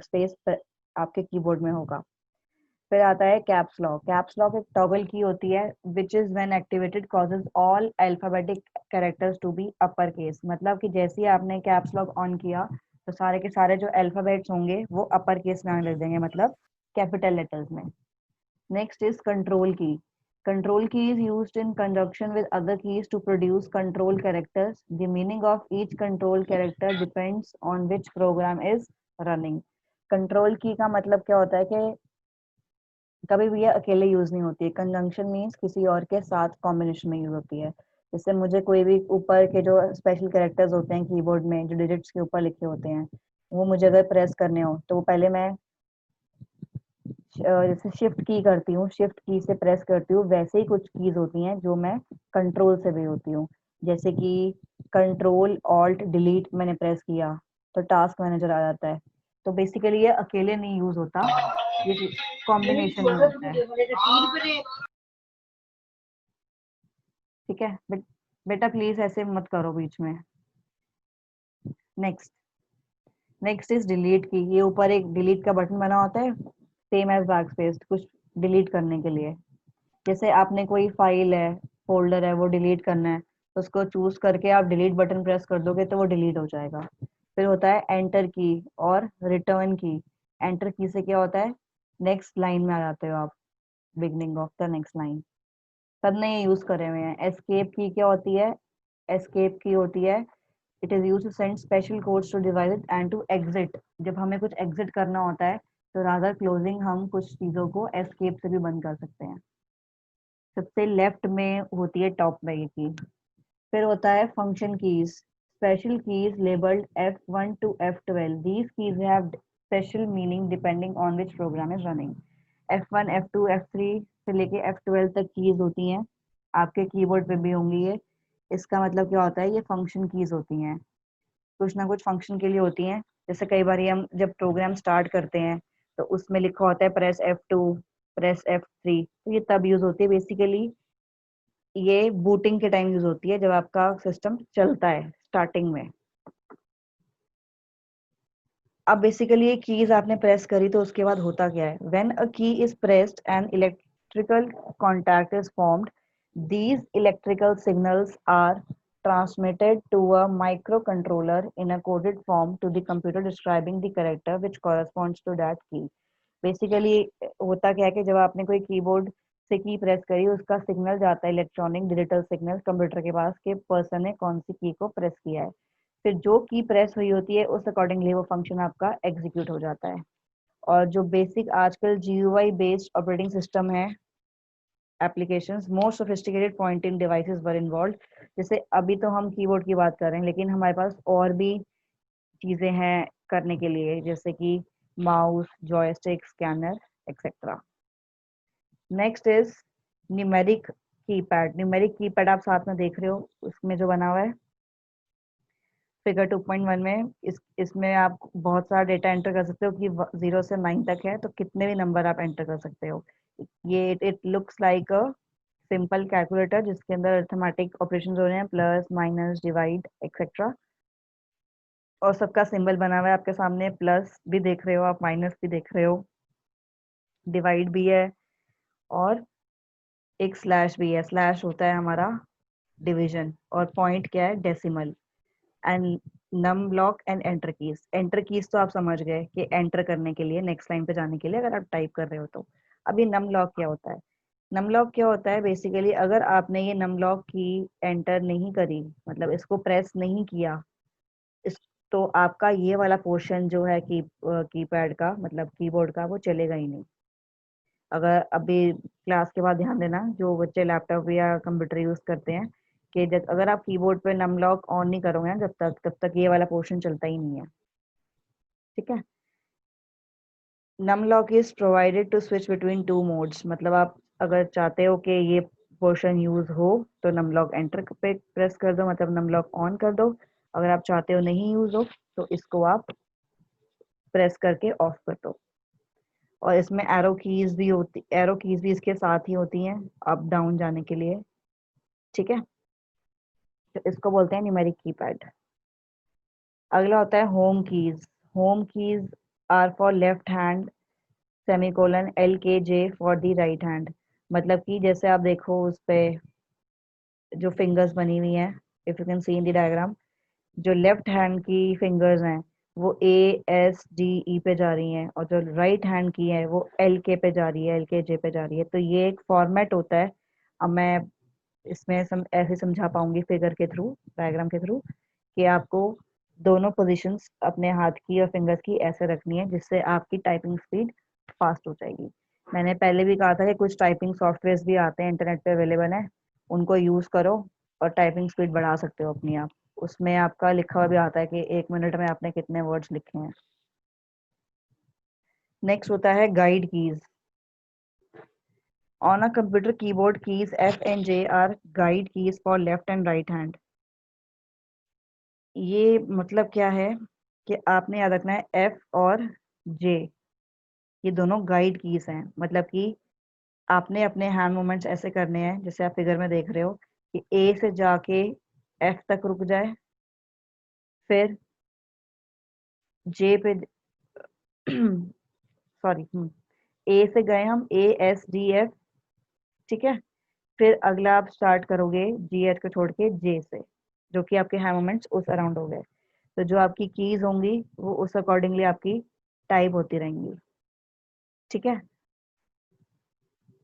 Space आपके keyboard में होगा। फिर आता है कैप्स लॉक। कैप्स लॉक एक टॉगल की होती है which is when activated causes all alphabetic characters to be upper case. मतलब कि जैसे ही आपने कैप्स लॉक ऑन किया तो सारे के सारे जो अल्फाबेट्स होंगे वो अपर केस में आने लग जाएंगे, मतलब कैपिटल लेटर्स में। नेक्स्ट इज कंट्रोल की। Control key is used in conjunction with other keys to produce control characters. The meaning of each control character depends on which program is running. Control key का मतलब क्या होता है कि कभी भी ये अकेले यूज नहीं होती है। कंजंक्शन मीन्स किसी और के साथ कॉम्बिनेशन में यूज होती है। जैसे मुझे कोई भी ऊपर के जो स्पेशल कैरेक्टर्स होते हैं कीबोर्ड में, जो डिजिट्स के ऊपर लिखे होते हैं, वो मुझे अगर प्रेस करने हो तो पहले मैं जैसे शिफ्ट की करती हूँ, शिफ्ट की से प्रेस करती हूँ, वैसे ही कुछ कीज होती हैं जो मैं कंट्रोल से भी होती हूँ। जैसे कि कंट्रोल ऑल्ट डिलीट मैंने प्रेस किया तो टास्क मैनेजर आ जाता है। तो बेसिकली ये अकेले नहीं यूज होता, ये कॉम्बिनेशन में होता है। ठीक है बेटा प्लीज ऐसे मत करो बीच में। नेक्स्ट नेक्स्ट इज डिलीट की। ये ऊपर एक डिलीट का बटन बना होता है, सेम एज बैक स्पेस, कुछ डिलीट करने के लिए। जैसे आपने कोई फाइल है, फोल्डर है, वो डिलीट करना है तो उसको चूज करके आप डिलीट बटन प्रेस कर दोगे तो वो डिलीट हो जाएगा। फिर होता है एंटर की और रिटर्न की। एंटर की से क्या होता है, नेक्स्ट लाइन में आ जाते हो आप, beginning of the next line. सबने ये यूज करे हुए हैं। एस्केप की क्या होती है, एस्केप की होती है it is use to send special codes to devices and to exit. जब हमें कुछ एग्जिट करना होता है तो रादर क्लोजिंग हम कुछ चीजों को एस्केप से भी बंद कर सकते हैं। सबसे लेफ्ट में होती है टॉप में ये की। फिर होता है function keys. Special keys labelled F1 to F12. These keys have special meaning depending on which program is running. F1, F2, F3 से लेके F12 तक कीज होती हैं, आपके कीबोर्ड पे भी होंगी ये। इसका मतलब क्या होता है, ये फंक्शन कीज होती हैं, कुछ ना कुछ फंक्शन के लिए होती हैं। जैसे कई बार हम जब प्रोग्राम स्टार्ट करते हैं तो उसमें लिखा होता है प्रेस F2, प्रेस F3, तो ये तब यूज होती है बेसिकली, ये बूटिंग के टाइम यूज होती है जब आपका सिस्टम चलता है स्टार्टिंग में। अब बेसिकली ये कीज आपने प्रेस करी तो उसके बाद होता क्या है, व्हेन अ की is pressed and electrical contact is formed, these electrical signals are transmitted to a microcontroller in a coded form to the computer describing the character which corresponds to that key. Basically होता क्या है कि जब आपने कोई keyboard से की press करी, उसका सिग्नल जाता है, इलेक्ट्रॉनिक डिजिटल सिग्नल कंप्यूटर के पास कि पर्सन ने कौन सी की को प्रेस किया है। फिर जो की प्रेस हुई होती है उस अकॉर्डिंगली वो फंक्शन आपका एग्जीक्यूट हो जाता है। और जो बेसिक आजकल GUI बेस्ड ऑपरेटिंग सिस्टम है, applications, more sophisticated pointing devices were involve. जैसे अभी तो हम कीबोर्ड की बात कर रहे हैं, लेकिन हमारे पास और भी चीजें हैं करने के लिए, जैसे कि mouse, joystick, scanner, etcetera. Next is numeric keypad. Numeric keypad आप साथ में देख रहे हो, उसमें जो बना हुआ है फिगर 2.1 में, इसमें आप बहुत सारा डेटा एंटर कर सकते हो कि 0 से 9 तक है तो कितने भी नंबर आप एंटर कर सकते हो। ये it looks like a simple calculator जिसके अंदर अर्थमेटिक ऑपरेशंस हो रहे हैं, प्लस माइनस डिवाइड एक्सेट्रा। और सबका सिंबल बना हुआ है आपके सामने, प्लस भी देख रहे हो आप, माइनस भी देख रहे हो, डिवाइड भी है, और एक स्लैश भी है। स्लैश होता है हमारा डिवीजन, और पॉइंट क्या है, decimal. And num block and enter keys. Enter keys तो आप समझ गए कि एंटर करने के लिए, नेक्स्ट लाइन पे जाने के लिए अगर आप टाइप कर रहे हो तो। अब ये नम लॉक क्या होता है, नम लॉक क्या होता है, बेसिकली अगर आपने ये नम लॉक की एंटर नहीं करी, मतलब इसको प्रेस नहीं किया, इस तो आपका ये वाला पोर्शन जो है कीपैड का, मतलब कीबोर्ड का, वो चलेगा ही नहीं। अगर अभी क्लास के बाद ध्यान देना, जो बच्चे लैपटॉप या कंप्यूटर यूज करते हैं, कि जब अगर आप कीबोर्ड पे नम लॉक ऑन नहीं करोगे ना जब तक, तब तक ये वाला पोर्शन चलता ही नहीं है। ठीक है। Num lock is provided to switch between two modes. मतलब आप अगर चाहते हो कि ये पोर्शन यूज हो तो नम लॉक एंटर पे प्रेस कर दो, मतलब नम लॉक ऑन कर दो। अगर आप चाहते हो नहीं यूज हो तो इसको आप प्रेस करके ऑफ कर दो। और इसमें एरो कीज भी इसके साथ ही होती हैं अप डाउन जाने के लिए। ठीक है, तो इसको बोलते हैं न्यूमेरिक कीपैड। अगला होता है home keys. Home keys are for left hand semicolon L K J for the right hand. मतलब कि जैसे आप देखो उस पे जो फिंगर्स बनी हुई हैं, if you can see in the diagram, जो लेफ्ट हैंड की फिंगर्स हैं वो ए एस डी ई पे जा रही हैं, और जो राइट हैंड की है वो एल के पे जा रही है, एल के जे पे जा रही है। तो ये एक फॉर्मेट होता है। अब मैं इसमें ऐसे समझा पाऊंगी फिगर के थ्रू, डायग्राम के थ्रू, कि आपको दोनों पोजीशंस अपने हाथ की और फिंगर्स की ऐसे रखनी है जिससे आपकी टाइपिंग स्पीड फास्ट हो जाएगी। मैंने पहले भी कहा था कि कुछ टाइपिंग सॉफ्टवेयर भी आते हैं, इंटरनेट पे अवेलेबल है, उनको यूज करो और टाइपिंग स्पीड बढ़ा सकते हो अपनी आप। उसमें आपका लिखा हुआ भी आता है कि 1 मिनट में आपने कितने वर्ड्स लिखे हैं। नेक्स्ट होता है guide keys. On a computer keyboard keys F and J are guide keys for left and right hand. ये मतलब क्या है कि आपने याद रखना है एफ और जे, ये दोनों गाइड कीज हैं। मतलब कि आपने अपने हैंड मूवमेंट्स ऐसे करने हैं जैसे आप फिगर में देख रहे हो कि ए से जाके एफ तक रुक जाए, फिर जे पे सॉरी, ए से गए हम, ए एस डी एफ, ठीक है। फिर अगला आप स्टार्ट करोगे जी एच को छोड़ के जे से, जो कि आपके हैंड मूवमेंट्स उस अराउंड हो गए। तो जो आपकी कीज होंगी वो उस अकॉर्डिंगली आपकी टाइप होती रहेंगी, ठीक है।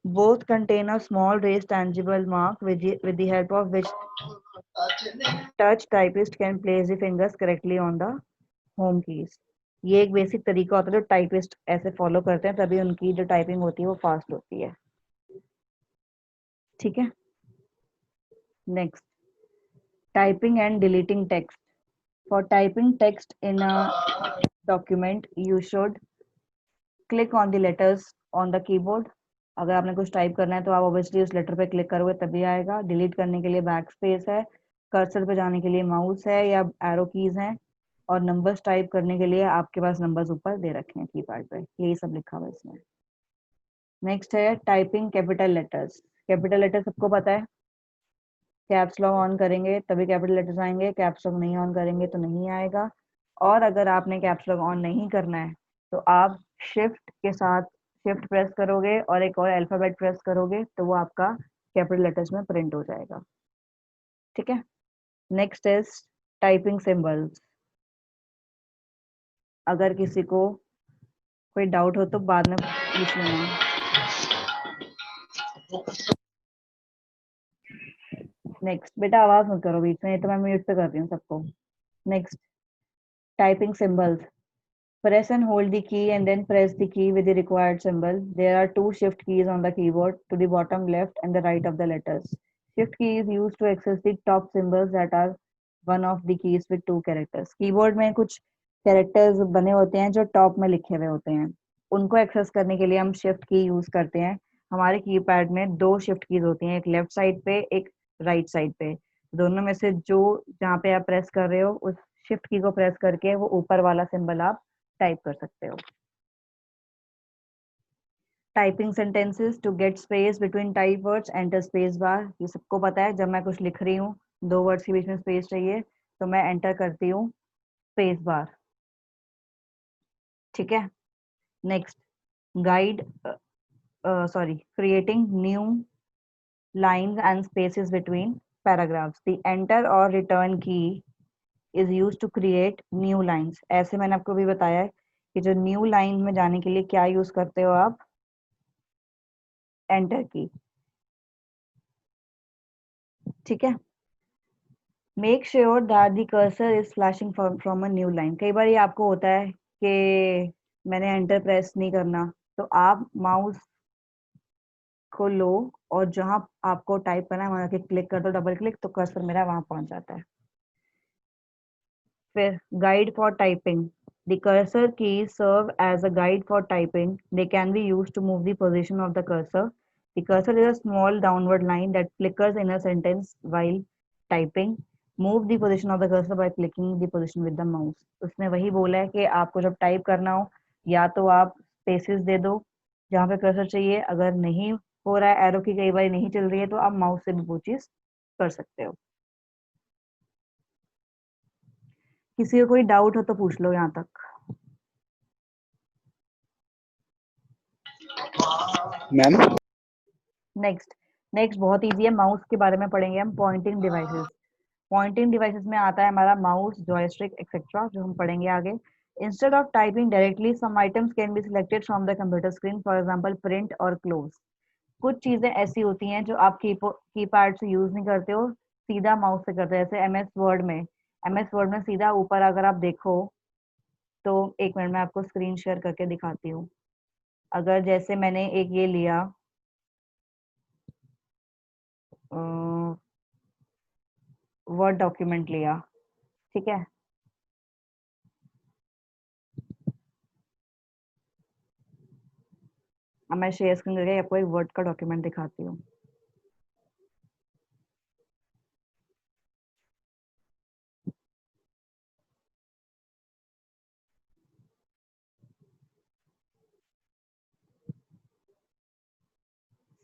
Both contain a small raised tangible mark with the help of which touch typist can place the fingers correctly on the home keys। ये एक बेसिक तरीका होता है जो टाइपिस्ट ऐसे फॉलो करते हैं, तभी उनकी जो टाइपिंग होती है वो फास्ट होती है, ठीक है। Next, typing and deleting text. For typing text in a document you should click on the letters on the keyboard। अगर आपने कुछ टाइप करना है तो आप ऑब्वियसली उस लेटर पे क्लिक करोगे तभी आएगा। डिलीट करने के लिए बैक स्पेस है, कर्सर पे जाने के लिए माउस है या एरो कीज हैं, और नंबर्स टाइप करने के लिए आपके पास नंबर्स ऊपर दे रखे हैं कीपैड पे, यही सब लिखा हुआ है इसमें। नेक्स्ट है typing capital letters. Capital letter सबको पता है, कैप्स लॉक ऑन करेंगे तभी कैपिटल लेटर्स आएंगे, कैप्स लॉक नहीं ऑन करेंगे तो नहीं आएगा। और अगर आपने कैप्स लॉक ऑन नहीं करना है तो आप शिफ्ट के साथ शिफ्ट प्रेस करोगे और एक और अल्फाबेट प्रेस करोगे तो वो आपका कैपिटल लेटर्स में प्रिंट हो जाएगा, ठीक है। Next is typing symbols. अगर किसी को कोई डाउट हो तो बाद में पूछ लेना। नेक्स्ट, बेटा आवाज मत करो बीच में, ये तो मैं म्यूट पे कर रही हूँ सबको। Next, typing symbols. Press and hold the key and then press the key with the required symbol. There are two shift keys on the keyboard to the bottom left and the right of the letters. Shift key is used to access the top symbols that are one of the keys with two characters. Keyboard में कुछ characters बने होते हैं जो top में लिखे हुए होते हैं, उनको एक्सेस करने के लिए हम shift की यूज करते हैं। हमारे कीपैड में दो shift कीज होती हैं, एक लेफ्ट साइड पे एक राइट साइड पे। दोनों में से जो जहाँ पे आप प्रेस कर रहे हो उस शिफ्ट की को प्रेस करके वो ऊपर वाला सिंबल आप टाइप कर सकते हो। Typing sentences to get space between type words enter space bar. ये सबको पता है, जब मैं कुछ लिख रही हूँ दो वर्ड्स के बीच में स्पेस चाहिए तो मैं एंटर करती हूँ स्पेस बार, ठीक है। Next, guide sorry creating new lines and spaces between paragraphs. The enter और return key is use to create new lines. ऐसे मैंने आपको भी बताया है कि जो न्यू लाइन में जाने के लिए क्या यूज करते हो आप, एंटर की, ठीक है। Make sure that the cursor is flashing from a new line. कई बार ये आपको होता है कि मैंने एंटर प्रेस नहीं करना, तो आप माउस को लो और जहां आपको टाइप करना है वहां के क्लिक कर दो, डबल क्लिक, तो कर्सर मेरा वहां पहुंच जाता है। फिर guide for typing. The cursor keys serve as a guide for typing. They can be used to move the position of the cursor. The cursor is a small downward line that flickers in a sentence while typing. Move the position of the cursor by clicking the position with the mouse. उसने वही बोला है कि आपको जब type करना हो या तो आप स्पेसेस दे दो जहाँ पे कर्सर चाहिए, अगर नहीं हो रहा है, एरो की कई बार नहीं चल रही है, तो आप माउस से भी वो चीज कर सकते हो। किसी को कोई डाउट हो तो पूछ लो यहाँ तक। मैम नेक्स्ट नेक्स्ट बहुत इजी है, माउस के बारे में पढ़ेंगे हम, पॉइंटिंग डिवाइसेस। पॉइंटिंग डिवाइसेस में आता है हमारा माउस, जॉयस्टिक एक्सेट्रा, जो हम पढ़ेंगे आगे। Instead of typing directly some items can be selected from the computer screen, for example print और क्लोज। कुछ चीजें ऐसी होती हैं जो आप कीपैड से यूज नहीं करते हो, सीधा माउस से करते हो। जैसे एमएस वर्ड में सीधा ऊपर अगर आप देखो तो, एक मिनट में आपको स्क्रीन शेयर करके दिखाती हूँ। अगर जैसे मैंने एक ये लिया, वर्ड डॉक्यूमेंट लिया, ठीक है। अब मैं शेयर स्क्रीन करके आपको एक वर्ड का डॉक्यूमेंट दिखाती हूँ।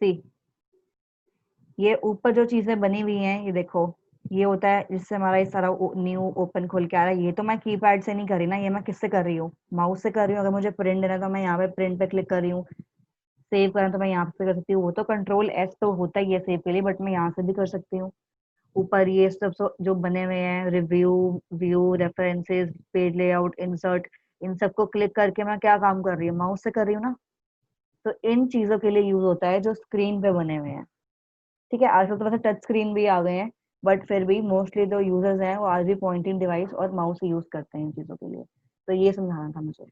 सी, ये ऊपर जो चीजें बनी हुई हैं, ये देखो, ये होता है जिससे हमारा ये सारा न्यू ओपन खोल के आ रहा है। ये तो मैं कीपैड से नहीं कर रही ना, ये मैं किससे कर रही हूँ, माउस से कर रही हूँ। अगर मुझे प्रिंट देना है तो मैं यहाँ पे प्रिंट पे क्लिक कर रही हूँ, सेव करना तो मैं यहाँ पे कर सकती हूँ। वो तो कंट्रोल एस तो होता ही है सेव के लिए, बट मैं यहाँ से भी कर सकती हूँ। ऊपर ये सब जो बने हुए हैं, review, view, references, page layout, insert, इन सबको क्लिक करके मैं क्या काम कर रही हूँ, माउस से कर रही हूँ ना। तो इन चीजों के लिए यूज होता है जो स्क्रीन पे बने हुए हैं। ठीक है, आजकल तो वैसे टच स्क्रीन भी आ गए हैं, बट फिर भी मोस्टली जो यूजर्स हैं वो आज भी पॉइंटिंग डिवाइस और माउस ही यूज करते हैं इन चीजों के लिए। तो ये समझाना था मुझे।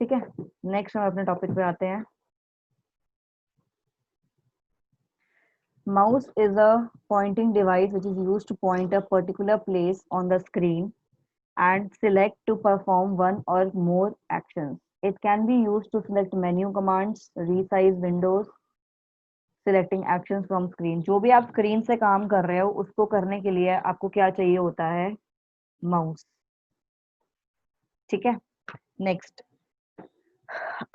ठीक है, नेक्स्ट हम अपने टॉपिक पे आते हैं। Mouse is a pointing device which is used to point a particular place on the screen and select to perform one or more actions. It can be used to select menu commands, resize windows, selecting actions from screen। जो भी आप screen से काम कर रहे हो उसको करने के लिए आपको क्या चाहिए होता है, माउस। ठीक है, next.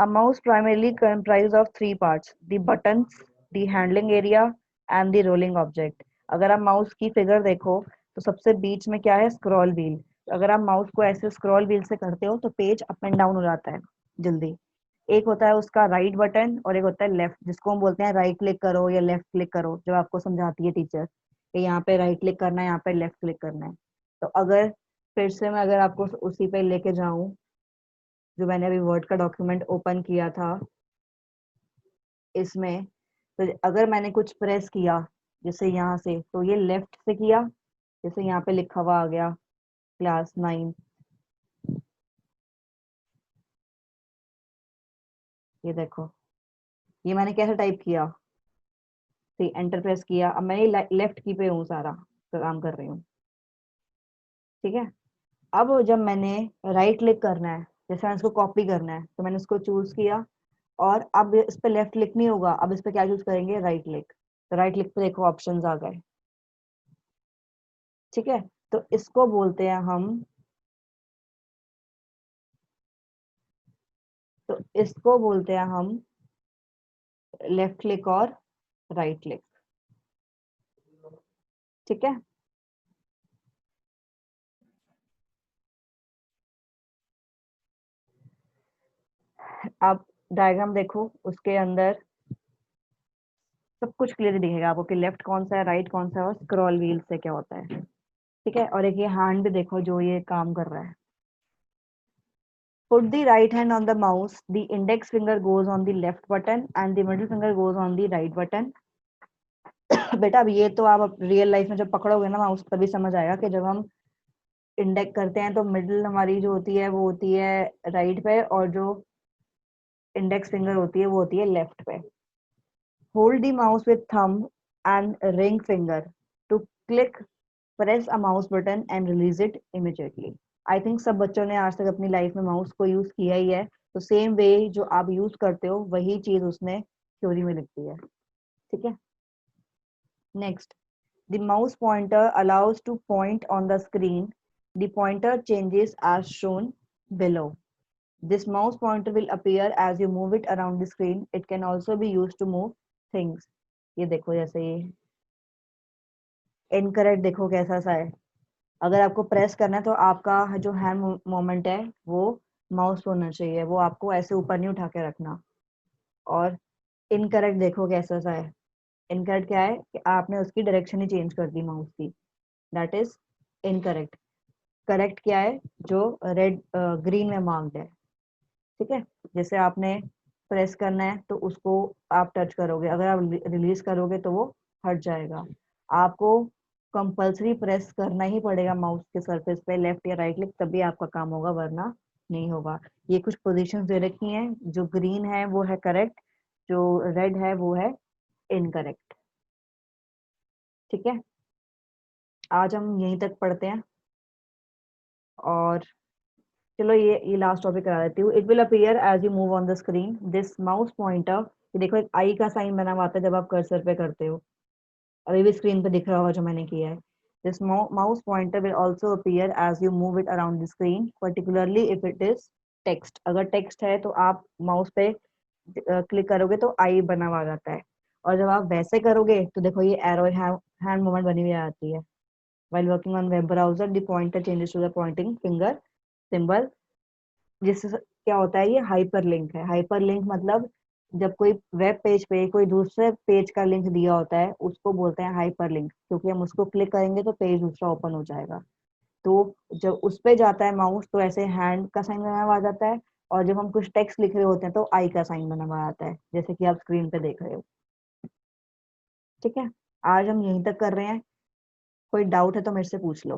A mouse primarily comprises of three parts: the buttons, the handling area, and the rolling object। अगर आप माउस की फिगर देखो तो सबसे बीच में क्या है, स्क्रॉल व्हील। अगर आप माउस को ऐसे स्क्रॉल व्हील से करते हो तो पेज अप एंड डाउन हो जाता है जल्दी। एक होता है उसका राइट बटन और एक होता है लेफ्ट, जिसको हम बोलते हैं राइट क्लिक करो या लेफ्ट क्लिक करो, जब आपको समझाती है टीचर कि यहाँ पे राइट क्लिक करना है, यहाँ पे लेफ्ट क्लिक करना है। तो अगर फिर से मैं अगर आपको उसी पे लेके जाऊं, जो मैंने अभी वर्ड का डॉक्यूमेंट ओपन किया था इसमें, तो अगर मैंने कुछ प्रेस किया जैसे यहाँ से, तो ये लेफ्ट से किया, जैसे यहाँ पे लिखा हुआ आ गया क्लास 9, ये देखो, ये मैंने कैसे टाइप किया, तो एंटर प्रेस किया, अब मैं लेफ्ट की पे हूँ, सारा काम कर रही हूँ। ठीक है, अब जब मैंने राइट क्लिक करना है, जैसे मैंने इसको कॉपी करना है, तो मैंने इसको चूज किया, और अब इस पे लेफ्ट क्लिक नहीं होगा, अब इस पे क्या चूज करेंगे, राइट क्लिक। तो राइट क्लिक पे देखो ऑप्शंस आ गए। ठीक है, तो इसको बोलते हैं हम, तो इसको बोलते हैं हम लेफ्ट क्लिक और राइट क्लिक। ठीक है, आप डायग्राम देखो, उसके अंदर सब कुछ क्लियर दिखेगा आपको कि लेफ्ट कौन सा है, राइट कौन सा है, और स्क्रॉल व्हील से क्या होता है। ठीक है, और एक ये हैंड भी देखो जो ये काम कर रहा है। Put the right hand on the mouse, the index finger goes on the left button and the middle finger goes on the right button। बेटा अब ये तो आप रियल लाइफ में जब पकड़ोगे ना माउस, तभी समझ आएगा कि जब हम इंडेक्स करते हैं तो मिडिल हमारी जो होती है वो होती है राइट पे, और जो इंडेक्स फिंगर होती है वो होती है लेफ्ट पे। Hold the mouse with thumb and ring finger to click, press a mouse button and release it immediately. I think सब बच्चों ने आज तक अपनी लाइफ में माउस को यूज किया ही है, तो सेम वे जो आप यूज करते हो वही चीज उसने थ्योरी में लिखी है। ठीक है, next. The mouse pointer allows to point on the screen. The pointer changes as shown below. This mouse pointer will appear as you move it around the screen. It can also be used to move things। ये देखो, जैसे ये incorrect देखो कैसा सा है। अगर आपको प्रेस करना है तो आपका जो हैंड मोमेंट है वो माउस होना चाहिए, वो आपको ऐसे ऊपर नहीं उठा के रखना। और इनकरेक्ट देखो कैसा सा है। इनकरेक्ट क्या है कि आपने उसकी डायरेक्शन ही चेंज कर दी माउस की, दैट इज इनकरेक्ट। करेक्ट क्या है, जो रेड ग्रीन में मार्क्ड है, ठीक है। जैसे आपने प्रेस करना है तो उसको आप टच करोगे, अगर आप रिलीज करोगे तो वो हट जाएगा। आपको कंपल्सरी प्रेस करना ही पड़ेगा माउस के सरफेस पे, लेफ्ट या राइट क्लिक, तभी आपका काम होगा, वरना नहीं होगा। ये कुछ पोजीशंस दे रखी हैं, जो ग्रीन है वो है करेक्ट, जो रेड है वो है इनकरेक्ट, ठीक है। आज हम यहीं तक पढ़ते हैं, और चलो ये लास्ट टॉपिक करा देती हूँ। It will appear as you move on the screen this mouse pointer. ये देखो एक आई का साइन बना हुआ आता है जब आप कर्सर पे करते हो, अभी भी स्क्रीन पे दिख रहा होगा जो मैंने किया है। This mouse pointer will also appear as you move it around the screen, particularly if it is text. अगर टेक्स्ट है तो आप माउस पे क्लिक करोगे तो आई बना हुआ आ जाता है, और जब आप वैसे करोगे तो देखो ये एरो हैंड मूवमेंट बनी हुई आती है। While working on web browser, the pointer changes to the pointing finger symbol, जिससे क्या होता है, ये हाइपरलिंक है। हाइपरलिंक मतलब जब कोई वेब पेज पे कोई दूसरे पेज का लिंक दिया होता है उसको बोलते हैं हाइपरलिंक, क्योंकि हम उसको क्लिक करेंगे तो पेज दूसरा ओपन हो जाएगा। तो जब उस पे जाता है माउस तो ऐसे हैंड का साइन बना हुआ आ जाता है, और जब हम कुछ टेक्स्ट लिख रहे होते हैं तो आई का साइन बना हुआ आता है, जैसे कि आप स्क्रीन पे देख रहे हो, ठीक है। आज हम यहीं तक कर रहे हैं, कोई डाउट है तो मेरे से पूछ लो।